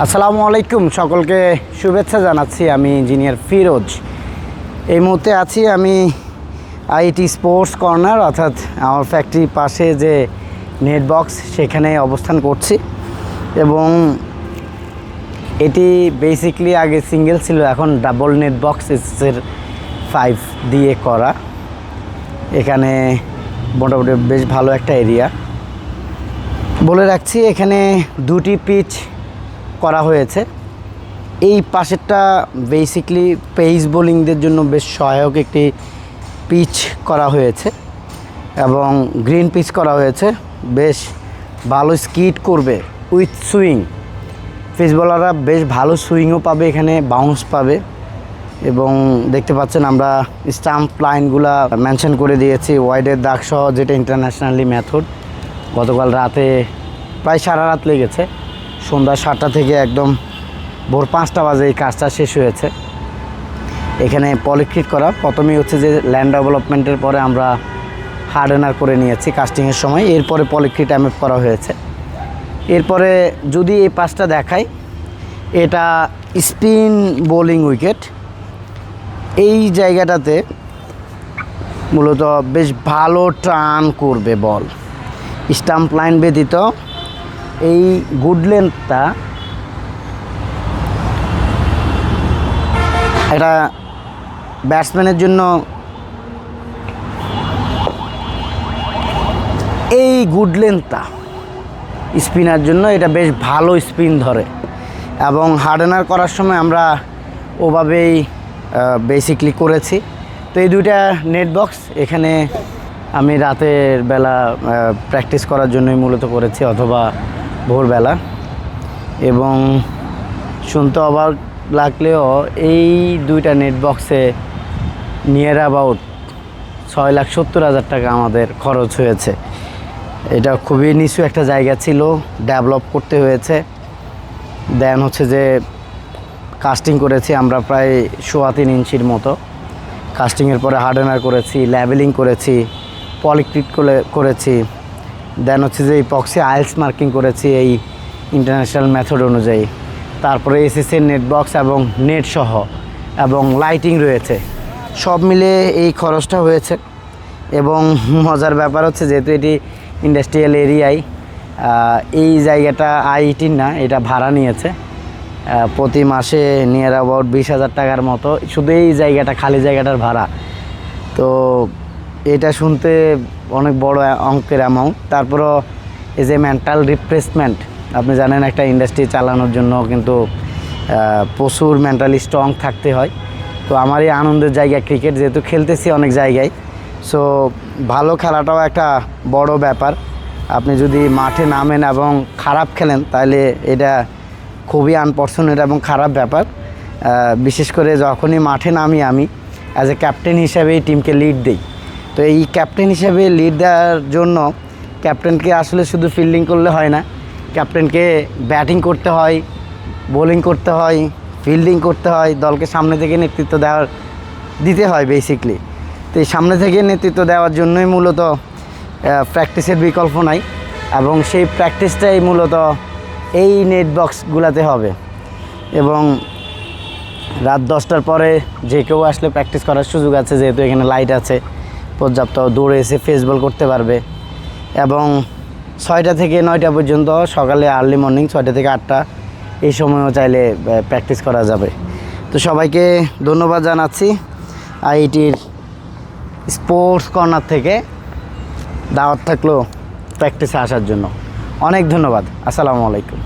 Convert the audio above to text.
আসসালামু আলাইকুম, সকলকে শুভেচ্ছা জানাচ্ছি। আমি ইঞ্জিনিয়ার ফিরোজ। এই মুহূর্তে আছি আমি আইটি স্পোর্টস কর্নার, অর্থাৎ আমার ফ্যাক্টরির পাশে যে নেট বক্স সেখানে অবস্থান করছি। এবং এটি বেসিকলি আগে সিঙ্গেল ছিল, এখন ডাবল নেট বক্স এর 5 দিয়ে করা। এখানে মোটামুটি বেশ ভালো একটা এরিয়া। বলে রাখছি, এখানে দুটি পিচ করা হয়েছে। এই পাশেরটা বেসিকলি পেস বোলিংদের জন্য বেশ সহায়ক একটি পিচ করা হয়েছে এবং গ্রিন পিচ করা হয়েছে। বেশ ভালো স্কিট করবে উইথ সুইং। পেস বোলাররা বেশ ভালো সুইংও পাবে, এখানে বাউন্স পাবে। এবং দেখতে পাচ্ছেন আমরা স্টাম্প লাইনগুলা মেনশন করে দিয়েছি ওয়াইডের দাগ সহ, যেটা ইন্টারন্যাশনালি মেথড। গতকাল রাতে প্রায় সারা রাত লেগেছে, সন্ধ্যা 7টা থেকে একদম ভোর 5টা বাজে এই কাজটা শেষ হয়েছে। এখানে পলিক্রিট করা প্রথমেই হচ্ছে যে ল্যান্ড ডেভেলপমেন্টের পরে আমরা হার্ডেনার করে নিয়েছি কাস্টিংয়ের সময়, এরপরে পলিক্রিট এমএফ করা হয়েছে। এরপরে যদি এই পাশটা দেখাই, এটা স্পিন বোলিং উইকেট। এই জায়গাটাতে মূলত বেশ ভালো টার্ন করবে বল। স্টাম্প লাইন ব্যতীত এই গুড লেন্থটা এটা ব্যাটসম্যানের জন্য, এই গুড লেন্থটা স্পিনার জন্য এটা বেশ ভালো স্পিন ধরে। এবং হার্ডেনার করার সময় আমরা ওভাবেই বেসিকলি করেছি। তো এই দুইটা নেট বক্স এখানে আমি রাতের বেলা প্র্যাকটিস করার জন্যই মূলত করেছি, অথবা ভোরবেলা। এবং শুনতে অবাক লাগলেও এই দুইটা নেট বক্সে নিয়ার অ্যাবাউট 6,70,000 টাকা আমাদের খরচ হয়েছে। এটা খুবই নিচু একটা জায়গা ছিল, ডেভেলপ করতে হয়েছে। দেন হচ্ছে যে কাস্টিং করেছি আমরা প্রায় 3.25 ইঞ্চির মতো। কাস্টিংয়ের পরে হার্ডেনার করেছি, লেবেলিং করেছি, পলিক্রিট করেছি। দেন হচ্ছে যে ইপক্সি আইলস মার্কিং করেছি এই ইন্টারন্যাশনাল মেথড অনুযায়ী। তারপরে এসএসএর নেট বক্স এবং নেট সহ এবং লাইটিং রয়েছে। সব মিলে এই খরচটা হয়েছে। এবং মজার ব্যাপার হচ্ছে, যেহেতু এটি ইন্ডাস্ট্রিয়াল এরিয়ায়, এই জায়গাটা আইটির না, এটা ভাড়া নিয়েছে প্রতি মাসে নিয়ার অ্যাবাউট 20,000 টাকার মতো, শুধু এই জায়গাটা, খালি জায়গাটার ভাড়া। তো এটা শুনতে অনেক বড় অঙ্কের অ্যামাউন্ট। তারপরও এই যে মেন্টাল রিফ্রেশমেন্ট, আপনি জানেন একটা ইন্ডাস্ট্রি চালানোর জন্য কিন্তু প্রচুর মেন্টালি স্ট্রং থাকতে হয়। তো আমার এই আনন্দের জায়গা ক্রিকেট, যেহেতু খেলতেছি অনেক জায়গায়, সো ভালো খেলাটাও একটা বড় ব্যাপার। আপনি যদি মাঠে নামেন এবং খারাপ খেলেন, তাহলে এটা খুবই আনফরচুনেট এবং খারাপ ব্যাপার। বিশেষ করে যখনই মাঠে নামি আমি অ্যাজ এ ক্যাপ্টেন হিসেবে এই টিমকে লিড দিই। তো এই ক্যাপ্টেন হিসেবে লিড দেওয়ার জন্য ক্যাপ্টেনকে আসলে শুধু ফিল্ডিং করলে হয় না, ক্যাপ্টেনকে ব্যাটিং করতে হয়, বোলিং করতে হয়, ফিল্ডিং করতে হয়, দলকে সামনে থেকে নেতৃত্ব দিতে হয় বেসিকলি। তো এই সামনে থেকে নেতৃত্ব দেওয়ার জন্যই মূলত প্র্যাকটিসের বিকল্প নাই। এবং সেই প্র্যাকটিসটাই মূলত এই নেট বক্সগুলোতে হবে। এবং রাত 10টার পরে যে কেউ আসলে প্র্যাকটিস করার সুযোগ আছে, যেহেতু এখানে লাইট আছে পর্যাপ্ত, দৌড়ে এসে ফেস বল করতে পারবে। এবং 6টা থেকে 9টা পর্যন্ত, সকালে আর্লি মর্নিং 6টা থেকে 8টা, এই সময়ও চাইলে প্র্যাকটিস করা যাবে। তো সবাইকে ধন্যবাদ জানাচ্ছি। আইটির স্পোর্টস কর্নার থেকে দাওয়াত থাকলো প্র্যাকটিসে আসার জন্য। অনেক ধন্যবাদ। আসসালামু আলাইকুম।